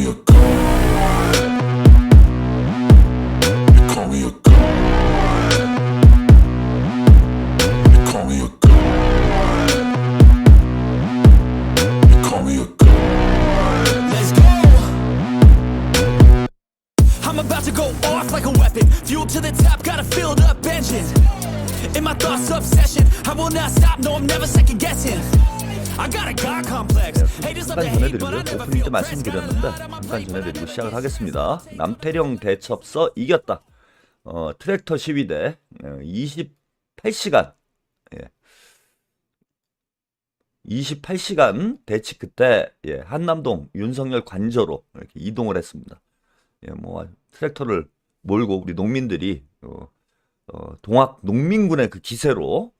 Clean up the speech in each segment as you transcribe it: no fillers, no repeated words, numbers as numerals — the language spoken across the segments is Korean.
me a god. You call me a god. You call me a god. You call me a god. Let's go. I'm about to go off like a weapon. Fuel to the top, got a filled up engine. In my thoughts, obsession. I will not stop, no, I'm never second guessing. I got a God complex. Haters love to 잠깐 hate, but I 전해드리고요. never 오프닝 feel 때 말씀드렸는데 잠깐 전해드리고 시작을 하겠습니다. 남태령 대첩서 이겼다. 트랙터 시위대 28시간 28시간 대치 끝에 한남동 윤석열 관저로 이렇게 이동을 했습니다. 뭐 트랙터를 몰고 우리 농민들이 동학 농민군의 그 기세로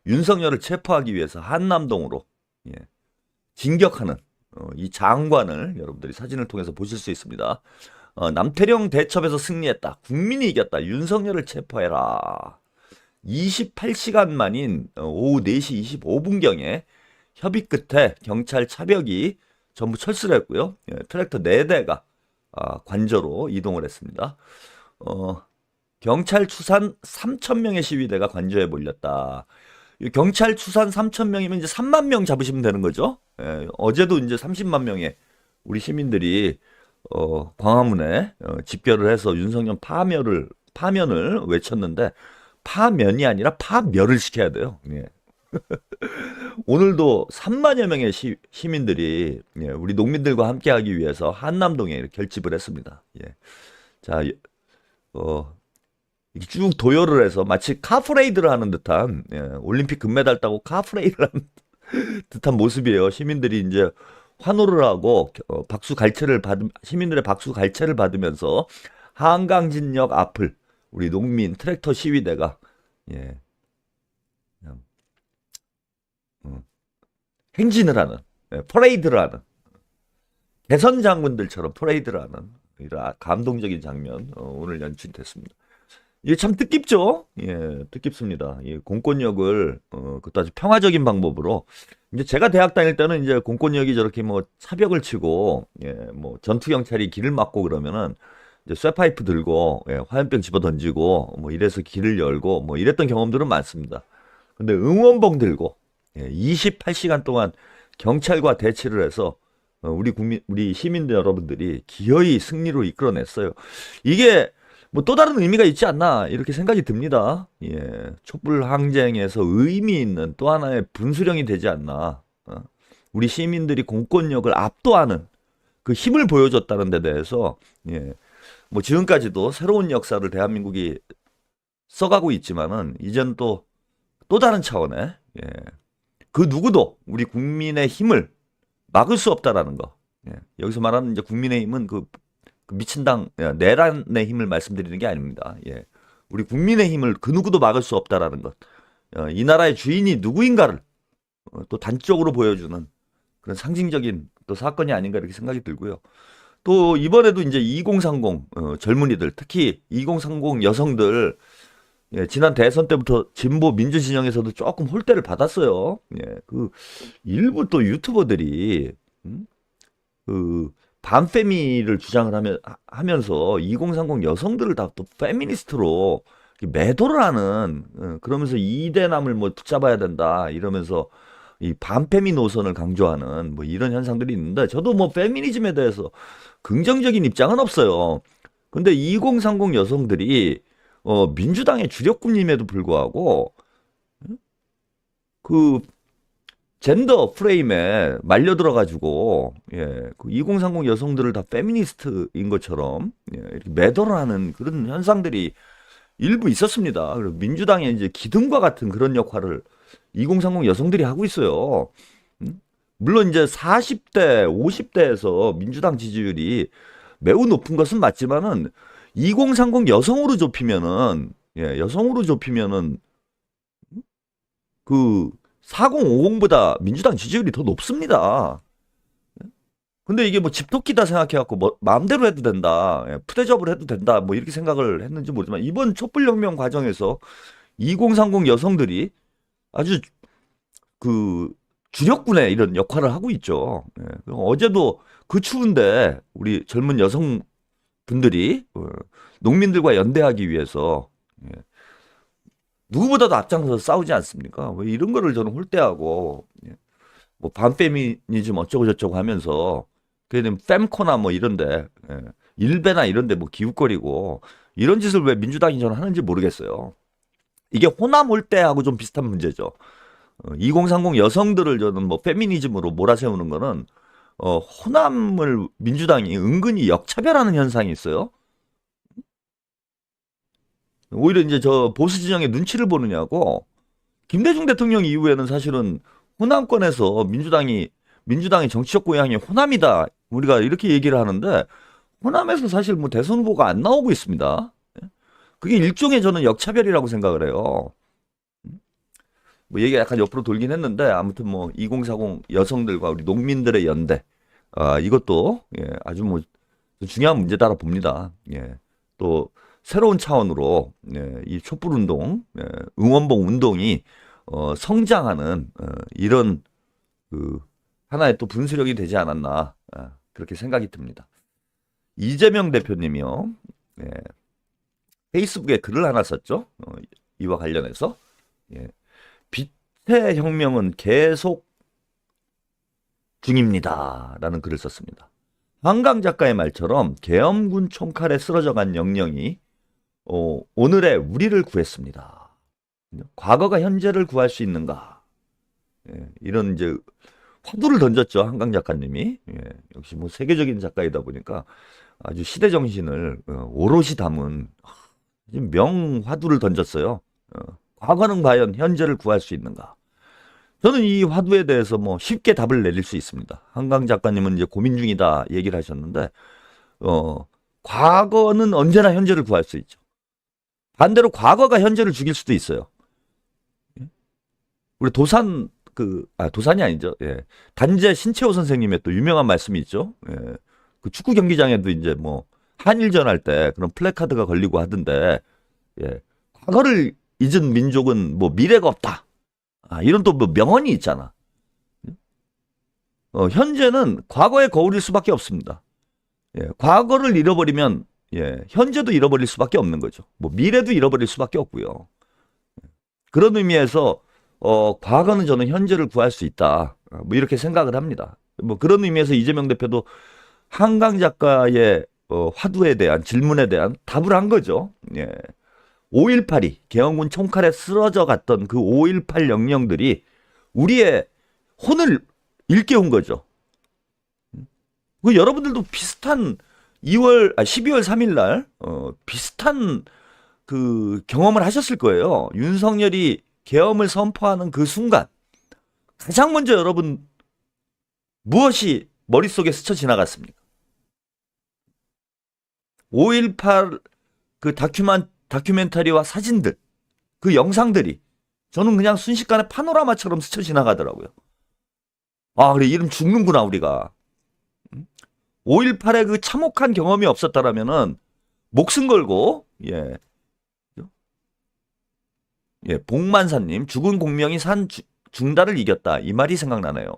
윤석열을 체포하기 위해서 한남동으로 진격하는 이 장관을 여러분들이 사진을 통해서 보실 수 있습니다. 남태령 대첩에서 승리했다. 국민이 이겼다. 윤석열을 체포해라. 28시간 만인 오후 4시 25분경에 협의 끝에 경찰 차벽이 전부 철수를 했고요. 트랙터 4대가 관저로 이동을 했습니다. 경찰 추산 3,000명의 시위대가 관저에 몰렸다. 경찰 추산 3,000명이면 이제 3만 명 잡으시면 되는 거죠. 어제도 이제 30만 명의 우리 시민들이 광화문에 집결을 해서 윤석열 파면을 외쳤는데 파면이 아니라 파멸을 시켜야 돼요. 오늘도 3만여 명의 시민들이 우리 농민들과 함께하기 위해서 한남동에 이렇게 결집을 했습니다. 자, 쭉 도열을 해서 마치 카프레이드를 하는 듯한 올림픽 금메달 따고 카프레이드를 하는 듯한 모습이에요. 시민들이 이제 환호를 하고 시민들의 박수 갈채를 받으면서 한강진역 앞을 우리 농민 트랙터 시위대가 그냥 행진을 하는 퍼레이드를 하는 개선 장군들처럼 퍼레이드를 하는 이런 감동적인 장면 오늘 연출됐습니다. 이게 참 뜻깊죠? 뜻깊습니다. 공권력을 그것도 아주 평화적인 방법으로 이제 제가 대학 다닐 때는 이제 공권력이 저렇게 뭐 차벽을 치고 뭐 전투 경찰이 길을 막고 그러면은 이제 쇠파이프 들고 화염병 집어 던지고 뭐 이래서 길을 열고 뭐 이랬던 경험들은 많습니다. 근데 응원봉 들고 28시간 동안 경찰과 대치를 해서 우리 시민들 여러분들이 기어이 승리로 이끌어냈어요. 이게 뭐 또 다른 의미가 있지 않나 이렇게 생각이 듭니다. 촛불 항쟁에서 의미 있는 또 하나의 분수령이 되지 않나. 우리 시민들이 공권력을 압도하는 그 힘을 보여줬다는 데 대해서 뭐 지금까지도 새로운 역사를 대한민국이 써가고 있지만은 이제는 또 다른 차원의 그 누구도 우리 국민의 힘을 막을 수 없다라는 거. 여기서 말하는 이제 국민의힘은 그 미친 당 내란의 힘을 말씀드리는 게 아닙니다. 우리 국민의 힘을 그 누구도 막을 수 없다라는 것. 이 나라의 주인이 누구인가를 또 단적으로 보여주는 그런 상징적인 또 사건이 아닌가 이렇게 생각이 들고요. 또 이번에도 이제 2030 젊은이들, 특히 2030 여성들 지난 대선 때부터 진보 민주 진영에서도 조금 홀대를 받았어요. 그 일부 또 유튜버들이 그 반페미를 주장을 하면서 2030 여성들을 다 또 페미니스트로 매도를 하는 그러면서 이대남을 뭐 붙잡아야 된다 이러면서 이 반페미 노선을 강조하는 뭐 이런 현상들이 있는데 저도 뭐 페미니즘에 대해서 긍정적인 입장은 없어요. 근데 2030 여성들이 민주당의 주력군임에도 불구하고 그 젠더 프레임에 말려들어가지고 그 2030 여성들을 다 페미니스트인 것처럼 이렇게 매도를 하는 그런 현상들이 일부 있었습니다. 그리고 민주당의 이제 기둥과 같은 그런 역할을 2030 여성들이 하고 있어요. 물론 이제 40대, 50대에서 민주당 지지율이 매우 높은 것은 맞지만은 2030 여성으로 좁히면은 그 4050보다 민주당 지지율이 더 높습니다. 근데 이게 뭐 집토끼다 생각해갖고 뭐 마음대로 해도 된다, 푸대접을 해도 된다, 뭐 이렇게 생각을 했는지 모르지만 이번 촛불혁명 과정에서 2030 여성들이 아주 그 주력군의 이런 역할을 하고 있죠. 예. 어제도 그 추운데 우리 젊은 여성분들이 농민들과 연대하기 위해서 예. 누구보다도 앞장서서 싸우지 않습니까? 왜 이런 거를 저는 홀대하고 예. 뭐 반페미니즘 어쩌고 저쩌고 하면서 그냥 fem코나 뭐 이런데 예. 일베나 이런데 뭐 기웃거리고 이런 짓을 왜 민주당이 저는 하는지 모르겠어요. 이게 호남 홀대하고 좀 비슷한 문제죠. 2030 여성들을 저는 뭐 페미니즘으로 몰아세우는 거는 호남을 민주당이 은근히 역차별하는 현상이 있어요. 오히려 이제 저 보수 진영의 눈치를 보느냐고 김대중 대통령 이후에는 사실은 호남권에서 민주당의 정치적 고향이 호남이다. 우리가 이렇게 얘기를 하는데 호남에서 사실 뭐 대선 후보가 안 나오고 있습니다. 그게 일종의 저는 역차별이라고 생각을 해요. 뭐 얘기가 약간 옆으로 돌긴 했는데 아무튼 뭐 2040 여성들과 우리 농민들의 연대 이것도 예, 아주 뭐 중요한 문제다라 봅니다. 예. 또 새로운 차원으로 예, 이 촛불 운동, 예, 응원봉 운동이 성장하는 이런 그 하나의 또 분수령이 되지 않았나 그렇게 생각이 듭니다. 이재명 대표님이요. 예. 페이스북에 글을 하나 썼죠. 이와 관련해서 예. 빛의 혁명은 계속 중입니다라는 글을 썼습니다. 한강 작가의 말처럼 계엄군 총칼에 쓰러져간 영령이 오늘의 우리를 구했습니다. 과거가 현재를 구할 수 있는가? 예, 이런 이제 화두를 던졌죠. 한강 작가님이. 예, 역시 뭐 세계적인 작가이다 보니까 아주 시대 정신을 오롯이 담은 명화두를 던졌어요. 과거는 과연 현재를 구할 수 있는가? 저는 이 화두에 대해서 뭐 쉽게 답을 내릴 수 있습니다. 한강 작가님은 이제 고민 중이다 얘기를 하셨는데, 과거는 언제나 현재를 구할 수 있죠. 반대로 과거가 현재를 죽일 수도 있어요. 우리 도산이 아니죠. 예. 단재 신채호 선생님의 또 유명한 말씀이 있죠. 예. 그 축구 경기장에도 이제 뭐 한일전 할 때 그런 플래카드가 걸리고 하던데, 예. 과거를 잊은 민족은 뭐 미래가 없다. 이런 또 뭐 명언이 있잖아. 현재는 과거의 거울일 수밖에 없습니다. 예. 과거를 잃어버리면 예. 현재도 잃어버릴 수밖에 없는 거죠. 뭐 미래도 잃어버릴 수밖에 없고요. 그런 의미에서 과거는 저는 현재를 구할 수 있다. 뭐 이렇게 생각을 합니다. 뭐 그런 의미에서 이재명 대표도 한강 작가의 화두에 대한 질문에 대한 답을 한 거죠. 예. 5.18이 계엄군 총칼에 쓰러져 갔던 그 5.18 영령들이 우리의 혼을 일깨운 거죠. 그 여러분들도 비슷한 12월 3일 날 비슷한 그 경험을 하셨을 거예요. 윤석열이 계엄을 선포하는 그 순간 가장 먼저 여러분 무엇이 머릿속에 스쳐 지나갔습니까? 5.18 그 다큐멘터리와 사진들, 그 영상들이 저는 그냥 순식간에 파노라마처럼 스쳐 지나가더라고요. 그래 이름 죽는구나 우리가. 5.18의 그 참혹한 경험이 없었다라면은 목숨 걸고 복만사님 죽은 공명이 산 중달을 이겼다 이 말이 생각나네요.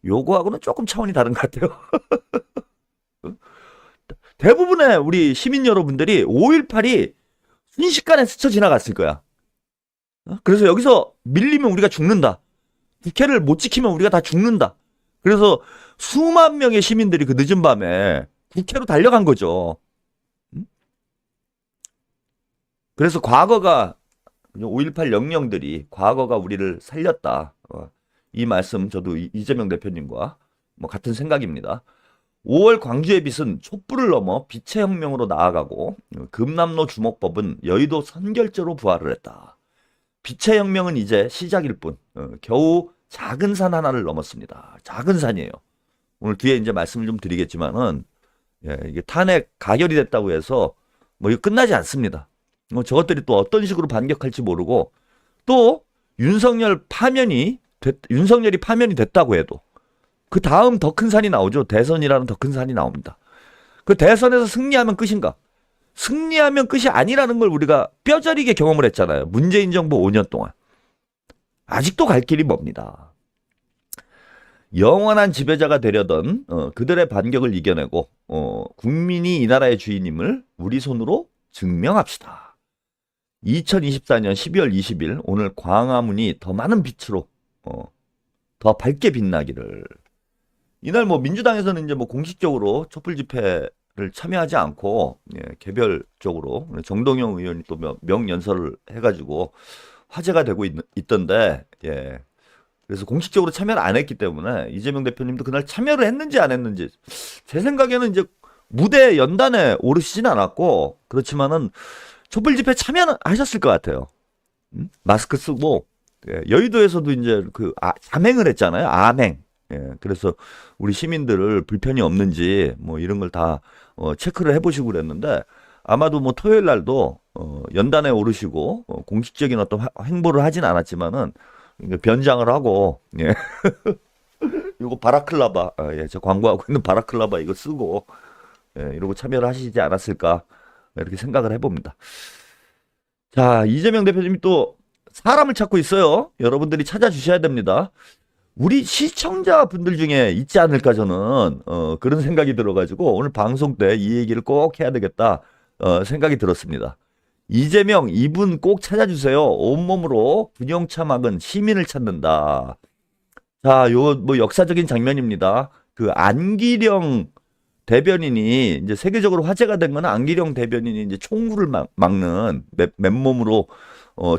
요거하고는 조금 차원이 다른 것 같아요. 대부분의 우리 시민 여러분들이 5.18이 순식간에 스쳐 지나갔을 거야. 그래서 여기서 밀리면 우리가 죽는다. 국회를 못 지키면 우리가 다 죽는다. 그래서 수만 명의 시민들이 그 늦은 밤에 국회로 달려간 거죠. 그래서 과거가 5.18 영령들이 과거가 우리를 살렸다. 이 말씀 저도 이재명 대표님과 뭐 같은 생각입니다. 5월 광주의 빛은 촛불을 넘어 빛의 혁명으로 나아가고 금남로 주목법은 여의도 선결제로 부활을 했다. 빛의 혁명은 이제 시작일 뿐 겨우 작은 산 하나를 넘었습니다. 작은 산이에요. 오늘 뒤에 이제 말씀을 좀 드리겠지만은 이게 탄핵 가결이 됐다고 해서 뭐 이거 끝나지 않습니다. 저것들이 또 어떤 식으로 반격할지 모르고 또 윤석열이 파면이 됐다고 해도 그 다음 더 큰 산이 나오죠. 대선이라는 더 큰 산이 나옵니다. 그 대선에서 승리하면 끝인가? 승리하면 끝이 아니라는 걸 우리가 뼈저리게 경험을 했잖아요. 문재인 정부 5년 동안. 아직도 갈 길이 멉니다. 영원한 지배자가 되려던 그들의 반격을 이겨내고 국민이 이 나라의 주인임을 우리 손으로 증명합시다. 2024년 12월 20일 오늘 광화문이 더 많은 빛으로 더 밝게 빛나기를. 이날 뭐 민주당에서는 이제 뭐 공식적으로 촛불 집회를 참여하지 않고 개별적으로 정동영 의원이 또 명연설을 해가지고 화제가 되고 있던데 그래서 공식적으로 참여를 안 했기 때문에 이재명 대표님도 그날 참여를 했는지 안 했는지 제 생각에는 이제 무대 연단에 오르시진 않았고 그렇지만은 촛불 집회 참여는 하셨을 것 같아요. 마스크 쓰고 여의도에서도 이제 암행을 했잖아요. 암행. 그래서 우리 시민들을 불편이 없는지 뭐 이런 걸 다 체크를 해보시고 그랬는데 아마도 뭐 토요일 날도 연단에 오르시고 공식적인 어떤 행보를 하진 않았지만은 변장을 하고 이거 바라클라바 저 광고하고 있는 바라클라바 이거 쓰고 이러고 참여를 하시지 않았을까 이렇게 생각을 해봅니다. 자, 이재명 대표님이 또 사람을 찾고 있어요. 여러분들이 찾아주셔야 됩니다. 우리 시청자분들 중에 있지 않을까 저는 그런 생각이 들어가지고 오늘 방송 때 이 얘기를 꼭 해야 되겠다 생각이 들었습니다. 이재명 이분 꼭 찾아주세요. 온몸으로 분영차 막은 시민을 찾는다. 자, 요 뭐 역사적인 장면입니다. 그 안기령 대변인이 이제 세계적으로 화제가 된 거는 안기령 대변인이 이제 총구를 막는 맨몸으로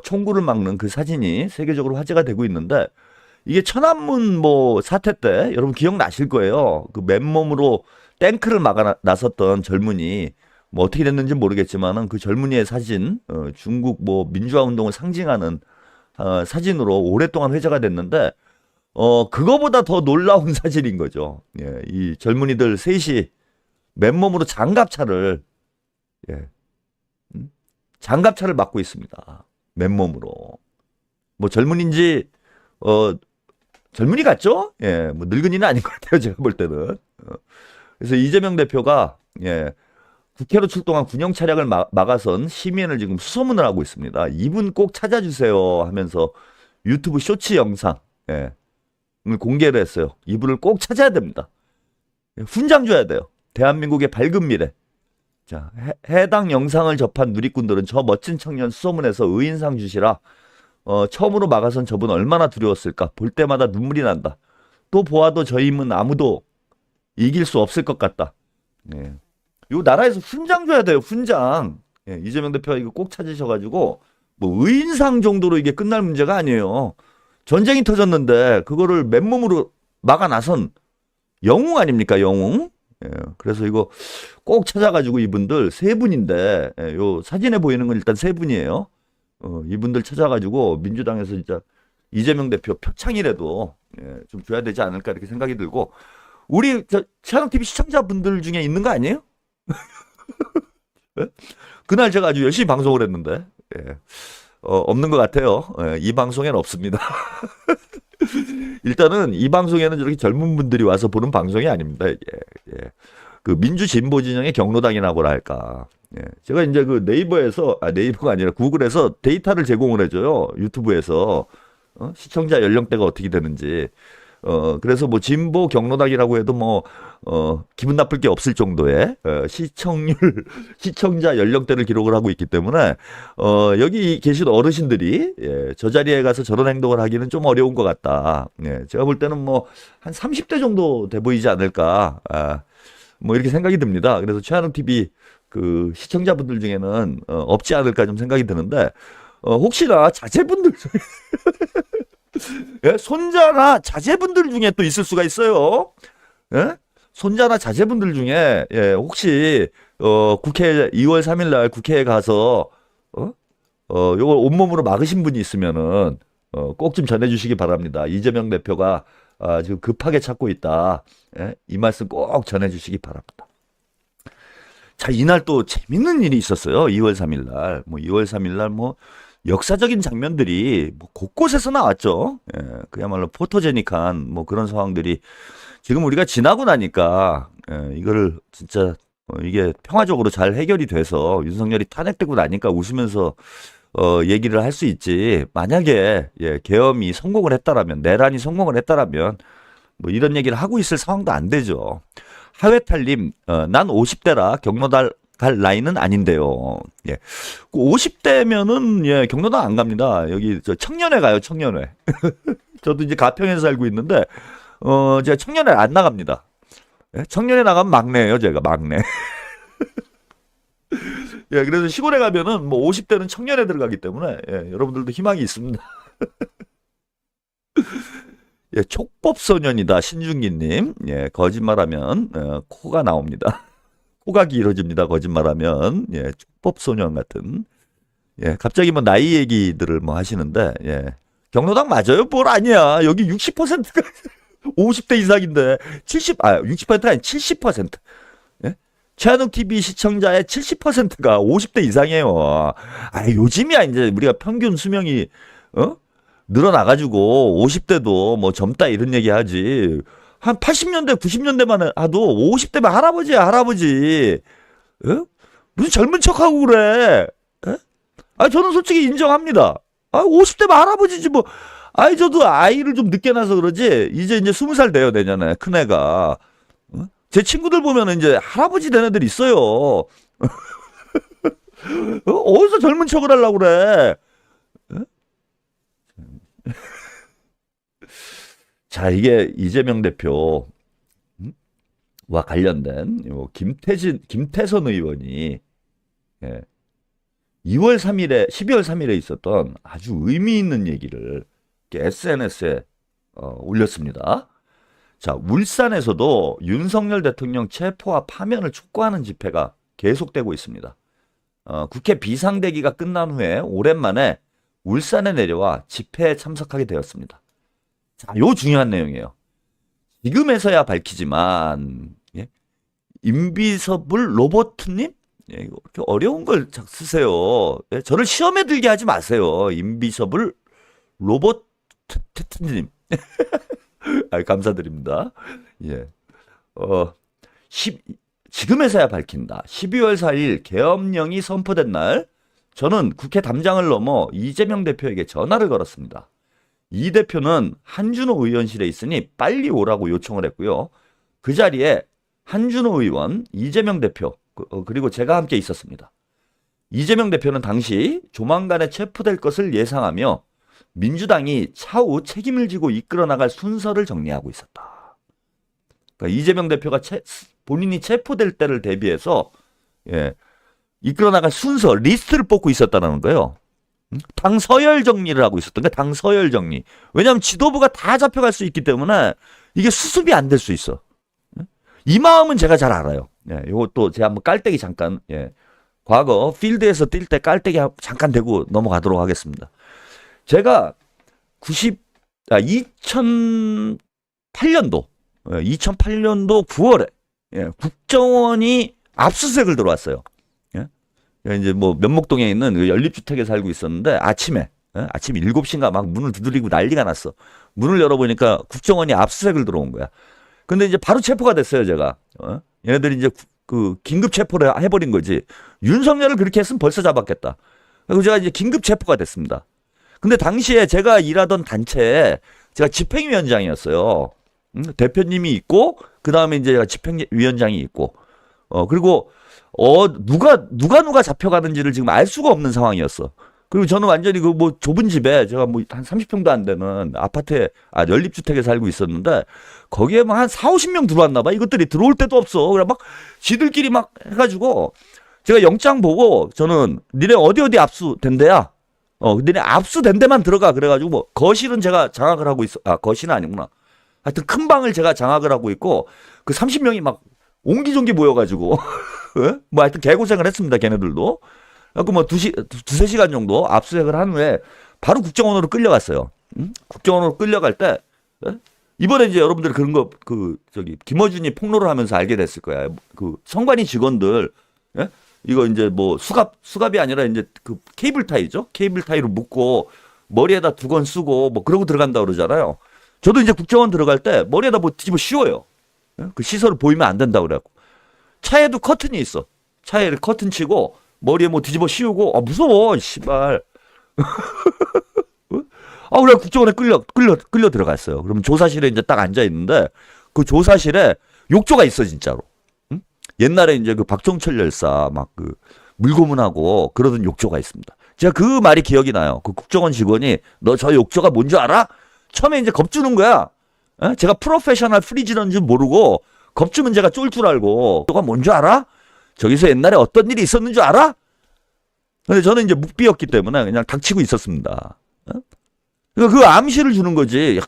총구를 막는 그 사진이 세계적으로 화제가 되고 있는데 이게 천안문 뭐 사태 때 여러분 기억나실 거예요. 그 맨몸으로 탱크를 막아 나섰던 젊은이 뭐 어떻게 됐는지 모르겠지만은 그 젊은이의 사진 중국 뭐 민주화 운동을 상징하는 사진으로 오랫동안 회자가 됐는데 그거보다 더 놀라운 사진인 거죠. 이 젊은이들 셋이 맨몸으로 장갑차를 장갑차를 막고 있습니다. 맨몸으로. 뭐 젊은인지 젊은이 같죠? 뭐 늙은이는 아닌 것 같아요. 제가 볼 때는. 그래서 이재명 대표가 국회로 출동한 군용 차량을 막아선 시민을 지금 수소문을 하고 있습니다. 이분 꼭 찾아주세요 하면서 유튜브 쇼츠 영상 공개를 했어요. 이분을 꼭 찾아야 됩니다. 훈장 줘야 돼요. 대한민국의 밝은 미래. 자, 해당 영상을 접한 누리꾼들은 저 멋진 청년 수소문해서 의인상 주시라. 처음으로 막아선 저분 얼마나 두려웠을까. 볼 때마다 눈물이 난다. 또 보아도 저 힘은 아무도 이길 수 없을 것 같다. 요 나라에서 훈장 줘야 돼요. 훈장. 이재명 대표가 이거 꼭 찾으셔가지고 뭐 의인상 정도로 이게 끝날 문제가 아니에요. 전쟁이 터졌는데 그거를 맨몸으로 막아 나선 영웅 아닙니까? 영웅. 그래서 이거 꼭 찾아가지고 이분들 세 분인데 요 사진에 보이는 건 일단 세 분이에요. 이분들 찾아가지고 민주당에서 진짜 이재명 대표 표창이라도 좀 줘야 되지 않을까 이렇게 생각이 들고 우리 차영TV 시청자분들 중에 있는 거 아니에요? 그날 제가 아주 열심히 방송을 했는데 없는 것 같아요. 이 방송에는 없습니다. 일단은 이 방송에는 저렇게 젊은 분들이 와서 보는 방송이 아닙니다. 그 민주진보 진영의 경로당이라고나 할까. 제가 이제 그 네이버가 아니라 구글에서 데이터를 제공을 해줘요. 유튜브에서 시청자 연령대가 어떻게 되는지. 그래서 뭐 진보 경로당이라고 해도 뭐 기분 나쁠 게 없을 정도의 시청자 연령대를 기록을 하고 있기 때문에 여기 계신 어르신들이 저 자리에 가서 저런 행동을 하기는 좀 어려운 것 같다. 제가 볼 때는 뭐 한 30대 정도 돼 보이지 않을까. 뭐 이렇게 생각이 듭니다. 그래서 최한욱 TV 그 시청자분들 중에는 없지 않을까 좀 생각이 드는데 혹시나 자제분들 손자나 자제분들 중에 또 있을 수가 있어요. 손자나 자제분들 중에 혹시 국회 2월 3일 날 국회에 가서 요걸 온몸으로 막으신 분이 있으면은 꼭 좀 전해주시기 바랍니다. 이재명 대표가 지금 급하게 찾고 있다. 이 말씀 꼭 전해주시기 바랍니다. 자, 이날 또 재밌는 일이 있었어요. 2월 3일 날. 뭐 2월 3일 날 뭐 역사적인 장면들이 뭐 곳곳에서 나왔죠. 그야말로 포토제닉한 뭐 그런 상황들이 지금 우리가 지나고 나니까 이거를 진짜 이게 평화적으로 잘 해결이 돼서 윤석열이 탄핵되고 나니까 웃으면서 얘기를 할 수 있지. 만약에 계엄이 성공을 했다라면 내란이 성공을 했다라면 뭐 이런 얘기를 하고 있을 상황도 안 되죠. 하회탈님, 난 50대라 경로당 갈 나이는 아닌데요. 예. 50대면은, 예, 경로당 안 갑니다. 여기, 청년회 가요, 청년회. 저도 이제 가평에서 살고 있는데, 제가 청년회 안 나갑니다. 예? 청년회 나가면 막내예요, 제가, 막내. 예, 그래서 시골에 가면은 뭐 50대는 청년회 들어가기 때문에, 예, 여러분들도 희망이 있습니다. 예, 촉법소년이다, 신중기님. 예, 거짓말하면, 코가 나옵니다. 코가 길어집니다. 거짓말하면. 예, 촉법소년 같은. 예, 갑자기 뭐 나이 얘기들을 뭐 하시는데, 예. 경로당 맞아요? 뭘 아니야. 여기 60%가 50대 이상인데, 60%가 아니 70%. 예? 최한욱 TV 시청자의 70%가 50대 이상이에요. 요즘이야, 이제 우리가 평균 수명이, 늘어나가지고 50대도 뭐 젊다 이런 얘기 하지. 한 80년대, 90년대만 해도 50대면 할아버지야, 할아버지. 예? 무슨 젊은 척하고 그래. 예? 저는 솔직히 인정합니다. 50대면 할아버지지 뭐. 저도 아이를 좀 늦게 낳아서 그러지. 이제 20살 돼요, 내년에. 큰애가. 제 친구들 보면 이제 할아버지 된 애들 있어요. 어디서 젊은 척을 하려고 그래. 자, 이게 이재명 대표와 관련된 김태선 의원이, 예, 12월 3일에 있었던 아주 의미 있는 얘기를 SNS에 올렸습니다. 자, 울산에서도 윤석열 대통령 체포와 파면을 촉구하는 집회가 계속되고 있습니다. 국회 비상대기가 끝난 후에 오랜만에 울산에 내려와 집회에 참석하게 되었습니다. 자, 요 중요한 내용이에요. 지금에서야 밝히지만, 예? 임비서불 로버트님? 예, 이거 이렇게 어려운 걸 쓰세요. 예, 저를 시험에 들게 하지 마세요. 임비서불 로버트님. 감사드립니다. 예. 지금에서야 밝힌다. 12월 4일 계엄령이 선포된 날, 저는 국회 담장을 넘어 이재명 대표에게 전화를 걸었습니다. 이 대표는 한준호 의원실에 있으니 빨리 오라고 요청을 했고요. 그 자리에 한준호 의원, 이재명 대표, 그리고 제가 함께 있었습니다. 이재명 대표는 당시 조만간에 체포될 것을 예상하며 민주당이 차후 책임을 지고 이끌어 나갈 순서를 정리하고 있었다. 그러니까 이재명 대표가 본인이 체포될 때를 대비해서, 예, 이끌어 나갈 순서, 리스트를 뽑고 있었다는 거예요. 당 서열 정리를 하고 있었던 게 당 서열 정리. 왜냐하면 지도부가 다 잡혀갈 수 있기 때문에 이게 수습이 안 될 수 있어. 이 마음은 제가 잘 알아요. 예, 요것도 제가 한번 깔때기 잠깐, 예, 과거 필드에서 뛸 때 깔때기 잠깐 대고 넘어가도록 하겠습니다. 제가 2008년도 9월에, 예, 국정원이 압수수색을 들어왔어요. 예? 이제 뭐 면목동에 있는 그 연립주택에 살고 있었는데 아침에, 예? 아침 7시인가 막 문을 두드리고 난리가 났어. 문을 열어보니까 국정원이 압수수색을 들어온 거야. 근데 이제 바로 체포가 됐어요, 제가. 얘네들이 이제 그 긴급 체포를 해버린 거지. 윤석열을 그렇게 했으면 벌써 잡았겠다. 그리고 제가 이제 긴급 체포가 됐습니다. 근데 당시에 제가 일하던 단체에 제가 집행위원장이었어요. 대표님이 있고, 그 다음에 이제 제가 집행위원장이 있고, 그리고, 누가 잡혀가는지를 지금 알 수가 없는 상황이었어. 그리고 저는 완전히 그 뭐 좁은 집에 제가 뭐 한 30평도 안 되는 아파트에, 연립주택에 살고 있었는데, 거기에 뭐 한 4, 50명 들어왔나 봐. 이것들이 들어올 데도 없어. 그래 막 지들끼리 막 해가지고, 제가 영장 보고, 저는 니네 어디 압수된대야. 니네 압수된 데만 들어가. 그래가지고 뭐 거실은 제가 장악을 하고 있어. 거실은 아니구나. 하여튼 큰 방을 제가 장악을 하고 있고, 그 30명이 막 옹기종기 모여가지고 뭐 하여튼 개고생을 했습니다. 걔네들도. 그래서 뭐 두세 시간 정도 압수수색을 한 후에 바로 국정원으로 끌려갔어요. 국정원으로 끌려갈 때, 예? 이번에 이제 여러분들 그런 거 김어준이 폭로를 하면서 알게 됐을 거야. 그 선관위 직원들, 예? 이거 이제 뭐 수갑이 아니라 이제 그 케이블 타이죠. 케이블 타이로 묶고 머리에다 두건 쓰고 뭐 그러고 들어간다 그러잖아요. 저도 이제 국정원 들어갈 때 머리에다 뭐 뒤집어 씌워요. 그 시설을 보이면 안 된다 그래갖고. 차에도 커튼이 있어. 차에 커튼 치고 머리에 뭐 뒤집어 씌우고, 무서워, 씨발. 그래 국정원에 끌려 들어갔어요. 그럼 조사실에 이제 딱 앉아 있는데 그 조사실에 욕조가 있어 진짜로. 응? 옛날에 이제 그 박종철 열사 막 그 물고문하고 그러던 욕조가 있습니다. 제가 그 말이 기억이 나요. 그 국정원 직원이 너 저 욕조가 뭔 줄 알아? 처음에 이제 겁주는 거야. 제가 프로페셔널 프리즈너인 줄 모르고 겁주면 제가 쫄 줄 알고 너가 뭔 줄 알아? 저기서 옛날에 어떤 일이 있었는 줄 알아? 근데 저는 이제 묵비였기 때문에 그냥 닥치고 있었습니다. 그러니까 그 암시를 주는 거지.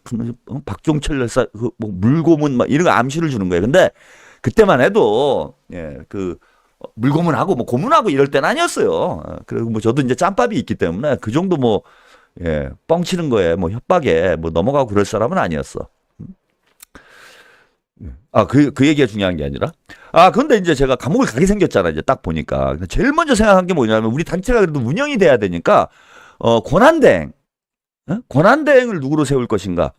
박종철 열사 뭐 물고문 막 이런 거 암시를 주는 거예요. 근데 그때만 해도 그 물고문하고 뭐 고문하고 이럴 때는 아니었어요. 그리고 뭐 저도 이제 짬밥이 있기 때문에 그 정도 뭐 뻥치는 거에 뭐 협박에 뭐 넘어가고 그럴 사람은 아니었어. 그 얘기가 중요한 게 아니라. 근데 이제 제가 감옥을 가게 생겼잖아, 이제 딱 보니까. 제일 먼저 생각한 게 뭐냐면, 우리 단체가 그래도 운영이 돼야 되니까, 권한대행. 권한대행을 누구로 세울 것인가.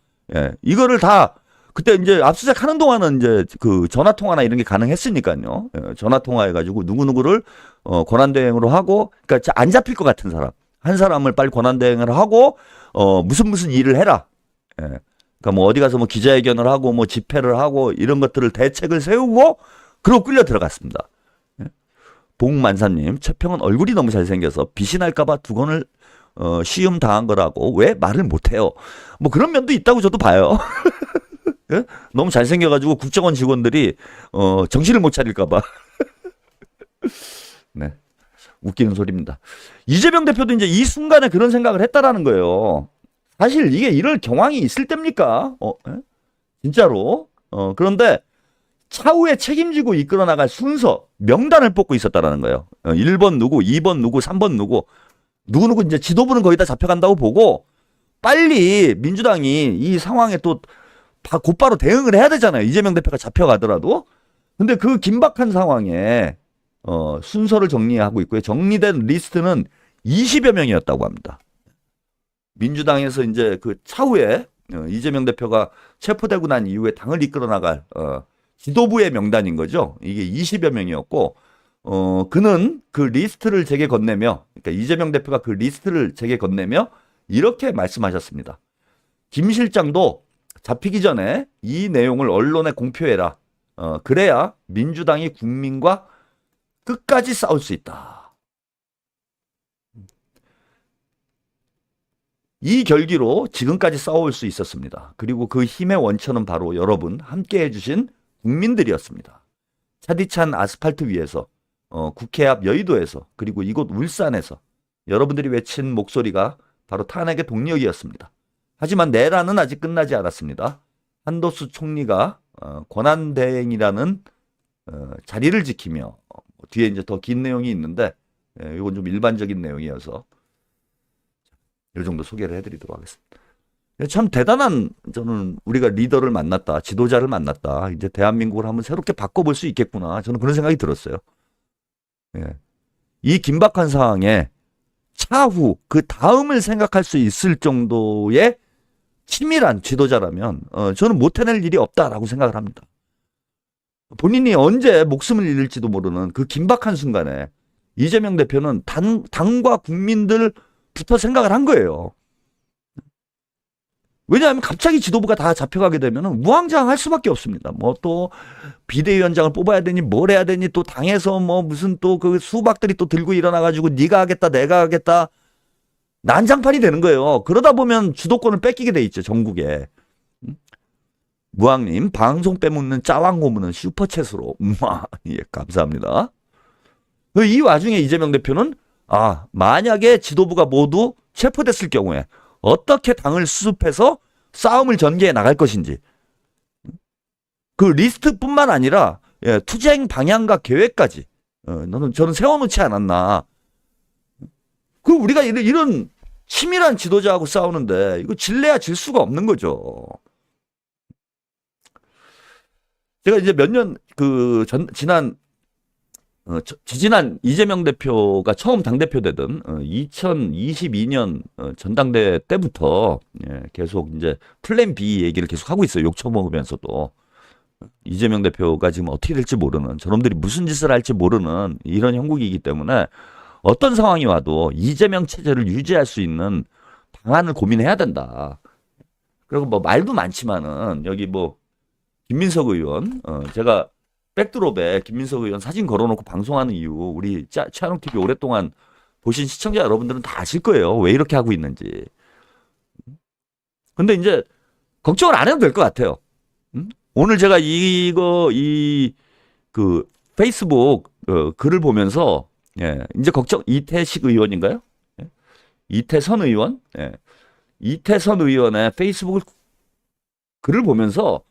이거를 다, 그때 이제 압수수색 하는 동안은 이제 그 전화통화나 이런 게 가능했으니까요. 전화통화해가지고 누구누구를, 권한대행으로 하고, 그러니까 안 잡힐 것 같은 사람. 한 사람을 빨리 권한대행을 하고, 무슨 일을 해라. 그러니까 뭐 어디 가서 뭐 기자회견을 하고 뭐 집회를 하고 이런 것들을 대책을 세우고 그러고 끌려 들어갔습니다. 봉만사님, 최평은 얼굴이 너무 잘생겨서 빛이 날까봐 두건을 시험 당한 거라고 왜 말을 못해요? 뭐 그런 면도 있다고 저도 봐요. 너무 잘생겨가지고 국정원 직원들이 정신을 못 차릴까봐. 네, 웃기는 소리입니다. 이재명 대표도 이제 이 순간에 그런 생각을 했다라는 거예요. 사실 이게 이럴 경황이 있을 때입니까? 진짜로. 그런데 차후에 책임지고 이끌어 나갈 순서, 명단을 뽑고 있었다라는 거예요. 1번 누구, 2번 누구, 3번 누구. 누구누구 이제 지도부는 거의 다 잡혀간다고 보고 빨리 민주당이 이 상황에 또 곧바로 대응을 해야 되잖아요. 이재명 대표가 잡혀가더라도. 근데 그 긴박한 상황에 순서를 정리하고 있고요. 정리된 리스트는 20여 명이었다고 합니다. 민주당에서 이제 그 차후에 이재명 대표가 체포되고 난 이후에 당을 이끌어 나갈 지도부의 명단인 거죠. 이게 20여 명이었고 그는 그 리스트를 제게 건네며, 그러니까 이재명 대표가 그 리스트를 제게 건네며 이렇게 말씀하셨습니다. 김 실장도 잡히기 전에 이 내용을 언론에 공표해라. 그래야 민주당이 국민과 끝까지 싸울 수 있다. 이 결기로 지금까지 싸워올 수 있었습니다. 그리고 그 힘의 원천은 바로 여러분 함께 해주신 국민들이었습니다. 차디찬 아스팔트 위에서, 국회 앞 여의도에서, 그리고 이곳 울산에서 여러분들이 외친 목소리가 바로 탄핵의 동력이었습니다. 하지만 내란은 아직 끝나지 않았습니다. 한도수 총리가 권한대행이라는 자리를 지키며, 뒤에 이제 더 긴 내용이 있는데 이건 좀 일반적인 내용이어서 이 정도 소개를 해드리도록 하겠습니다. 참 대단한, 저는 우리가 리더를 만났다, 지도자를 만났다, 이제 대한민국을 한번 새롭게 바꿔볼 수 있겠구나, 저는 그런 생각이 들었어요. 이 긴박한 상황에 차후 그 다음을 생각할 수 있을 정도의 치밀한 지도자라면 저는 못 해낼 일이 없다라고 생각을 합니다. 본인이 언제 목숨을 잃을지도 모르는 그 긴박한 순간에 이재명 대표는 당과 국민들부터 생각을 한 거예요. 왜냐하면 갑자기 지도부가 다 잡혀가게 되면 무항장할 수밖에 없습니다. 뭐 또 비대위원장을 뽑아야 되니 뭘 해야 되니 또 당에서 뭐 무슨 또 그 수박들이 또 들고 일어나가지고 네가 하겠다 내가 하겠다 난장판이 되는 거예요. 그러다 보면 주도권을 뺏기게 돼 있죠, 전국에. 무항님, 방송 빼먹는 짜왕 고문은 슈퍼챗으로. 예, 감사합니다. 이 와중에 이재명 대표는 만약에 지도부가 모두 체포됐을 경우에 어떻게 당을 수습해서 싸움을 전개해 나갈 것인지, 그 리스트뿐만 아니라 투쟁 방향과 계획까지 저는 세워놓지 않았나. 그 우리가 이런 치밀한 지도자하고 싸우는데 이거 질래야 질 수가 없는 거죠. 제가 이제 몇 년 지지난 이재명 대표가 처음 당대표 되던 2022년 전당대회 때부터 계속 이제 플랜 B 얘기를 계속 하고 있어요. 욕 처먹으면서도. 이재명 대표가 지금 어떻게 될지 모르는, 저놈들이 무슨 짓을 할지 모르는 이런 형국이기 때문에 어떤 상황이 와도 이재명 체제를 유지할 수 있는 방안을 고민해야 된다. 그리고 뭐 말도 많지만은 여기 뭐 김민석 의원, 제가 백드롭에 김민석 의원 사진 걸어놓고 방송하는 이유 우리 최한옥 TV 오랫동안 보신 시청자 여러분들은 다 아실 거예요. 왜 이렇게 하고 있는지. 근데 이제 걱정을 안 해도 될 것 같아요. 오늘 제가 그 페이스북 글을 보면서 예, 이제 걱정 이태식 의원인가요? 예? 이태선 의원? 예. 이태선 의원의 페이스북 글을 보면서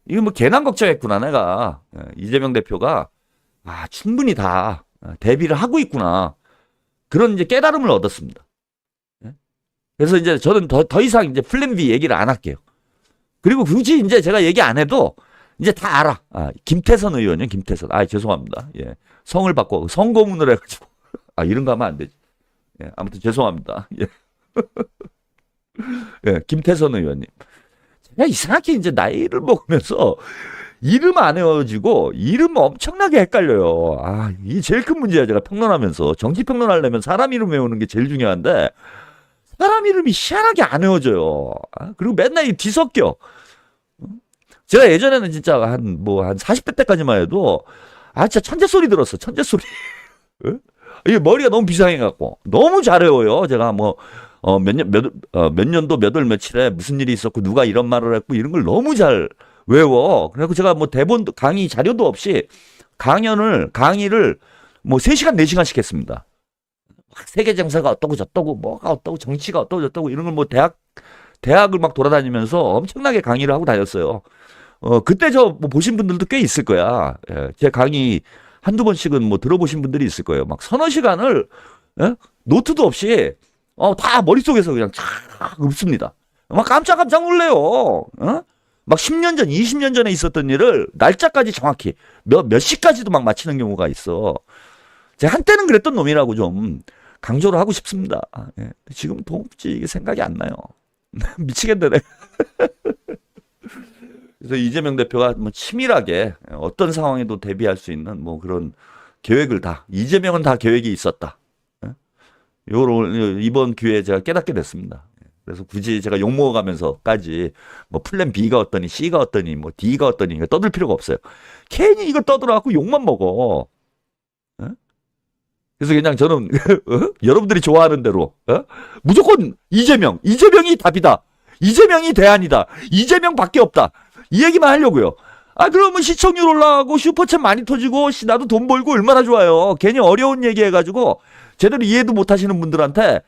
이거 뭐 괜한 걱정했구나 내가. 예, 이재명 대표가 충분히 다 대비를 하고 있구나. 그런 이제 깨달음을 얻었습니다. 예? 그래서 이제 저는 더 이상 이제 플랜 B 얘기를 안 할게요. 그리고 굳이 이제 제가 얘기 안 해도 이제 다 알아. 김태선 의원이요, 김태선. 죄송합니다. 예. 성을 바꿔 성고문을 해가지고 이런 거 하면 안 되지. 예. 아무튼 죄송합니다. 예. 예. 김태선 의원님. 제가 이상하게 이제 나이를 먹으면서 이름 안 외워지고 이름 엄청나게 헷갈려요. 이게 제일 큰 문제야. 제가 평론하면서 정치 평론하려면 사람 이름 외우는 게 제일 중요한데 사람 이름이 희한하게 안 외워져요. 그리고 맨날 이 뒤섞여. 제가 예전에는 진짜 한 40대 때까지만 해도 진짜 천재 소리 들었어. 천재 소리. 이게 머리가 너무 비상해갖고 너무 잘 외워요. 제가 몇 년도 몇 월 며칠에 무슨 일이 있었고 누가 이런 말을 했고 이런 걸 너무 잘 외워. 그래서 제가 뭐 대본도 강의 자료도 없이 강의를 3시간 4시간씩 했습니다. 세계 정세가 어떠고 저떠고 뭐가 어떠고 정치가 어떠고 저떠고 이런 걸 뭐 대학을 막 돌아다니면서 엄청나게 강의를 하고 다녔어요. 그때 뭐 보신 분들도 꽤 있을 거야. 예, 제 강의 한두 번씩은 뭐 들어보신 분들이 있을 거예요. 막 서너 시간을 노트도 없이 다 머릿속에서 그냥 쫙 읊습니다. 막 깜짝 놀래요. 막 10년 전, 20년 전에 있었던 일을 날짜까지 정확히 몇 시까지도 막 맞히는 경우가 있어. 제가 한때는 그랬던 놈이라고 좀 강조를 하고 싶습니다. 예. 지금 도무지 이게 생각이 안 나요. 미치겠네. 그래서 이재명 대표가 뭐 치밀하게 어떤 상황에도 대비할 수 있는 뭐 그런 계획을 이재명은 다 계획이 있었다. 예? 이번 기회에 제가 깨닫게 됐습니다. 그래서 굳이 제가 욕 먹어가면서까지 뭐 플랜 B가 어떠니 C가 어떠니 뭐 D가 어떠니 떠들 필요가 없어요. 괜히 이거 떠들어갖고 욕만 먹어. 예? 그래서 그냥 저는 여러분들이 좋아하는 대로 무조건 이재명이 답이다. 이재명이 대안이다. 이재명밖에 없다. 이 얘기만 하려고요. 그러면 시청률 올라가고 슈퍼챗 많이 터지고 나도 돈 벌고 얼마나 좋아요. 괜히 어려운 얘기 해가지고 제대로 이해도 못하시는 분들한테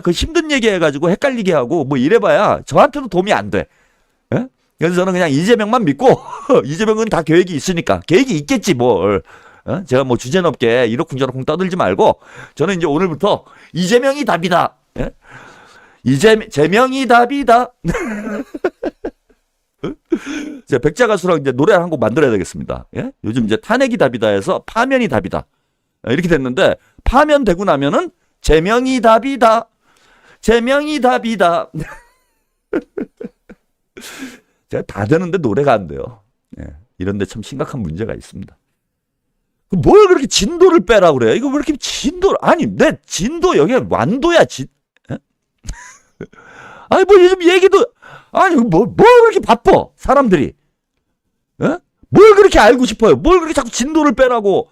그 힘든 얘기 해가지고 헷갈리게 하고 뭐 이래봐야 저한테도 도움이 안 돼. 그래서 저는 그냥 이재명만 믿고 이재명은 다 계획이 있으니까 계획이 있겠지 뭘. 제가 뭐 주제넘게 이러쿵저러쿵 떠들지 말고 저는 이제 오늘부터 이재명이 답이다. 이재명이 답이다. 제가 백자가수랑 이제 노래 한 곡 만들어야 되겠습니다. 예? 요즘 이제 탄핵이 답이다 해서 파면이 답이다. 이렇게 됐는데 파면되고 나면은 제명이 답이다. 제명이 답이다. 제가 다 되는데 노래가 안 돼요. 예. 이런데 참 심각한 문제가 있습니다. 뭘 그렇게 진도를 빼라 그래? 이거 왜 이렇게 내 진도 여기 완도야 예? 뭐 요즘 얘기도 뭘 그렇게 바빠 사람들이? 예? 뭘 그렇게 알고 싶어요? 뭘 그렇게 자꾸 진도를 빼라고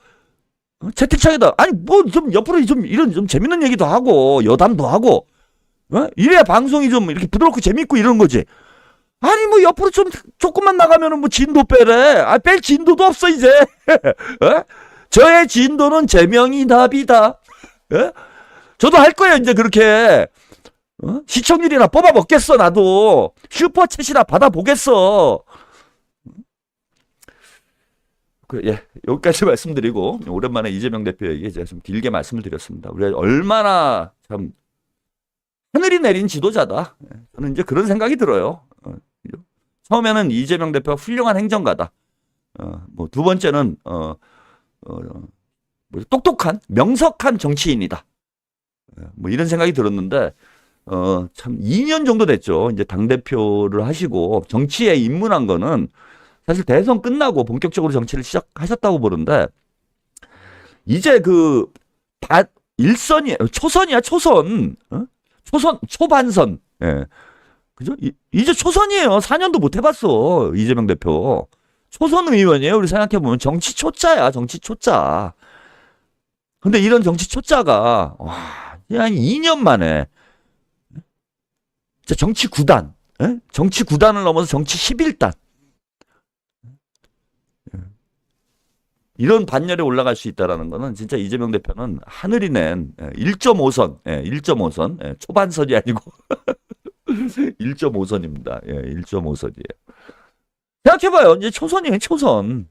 채팅창에다 뭐 좀 옆으로 좀 이런 좀 재밌는 얘기도 하고 여담도 하고 이래야 방송이 좀 이렇게 부드럽고 재밌고 이런 거지. 뭐 옆으로 좀 조금만 나가면은 뭐 진도 빼래. 뺄 진도도 없어 이제. 저의 진도는 제명이 답이다. 저도 할 거예요 이제 그렇게. 시청률이나 뽑아 먹겠어 나도. 슈퍼챗이나 받아보겠어. 여기까지 말씀드리고 오랜만에 이재명 대표에게 제가 좀 길게 말씀을 드렸습니다. 우리가 얼마나 참 하늘이 내린 지도자다. 저는 이제 그런 생각이 들어요. 처음에는 이재명 대표가 훌륭한 행정가다. 뭐 두 번째는 똑똑한 명석한 정치인이다. 뭐 이런 생각이 들었는데 참 2년 정도 됐죠. 이제 당대표를 하시고 정치에 입문한 거는 사실 대선 끝나고 본격적으로 정치를 시작하셨다고 보는데 이제 일선이 초선이야 초선. 초반선. 예. 그죠? 이제 초선이에요. 4년도 못 해봤어. 이재명 대표. 초선 의원이에요. 우리 생각해보면 정치 초짜야. 정치 초짜. 근데 이런 정치 초짜가, 와, 한 2년 만에, 진짜 정치 9단. 예? 정치 9단을 넘어서 정치 11단. 이런 반열에 올라갈 수 있다라는 거는 진짜 이재명 대표는 하늘이 낸 1.5선, 1.5선, 초반선이 아니고 1.5선입니다. 1.5선이에요. 생각해봐요. 이제 초선이에요, 초선.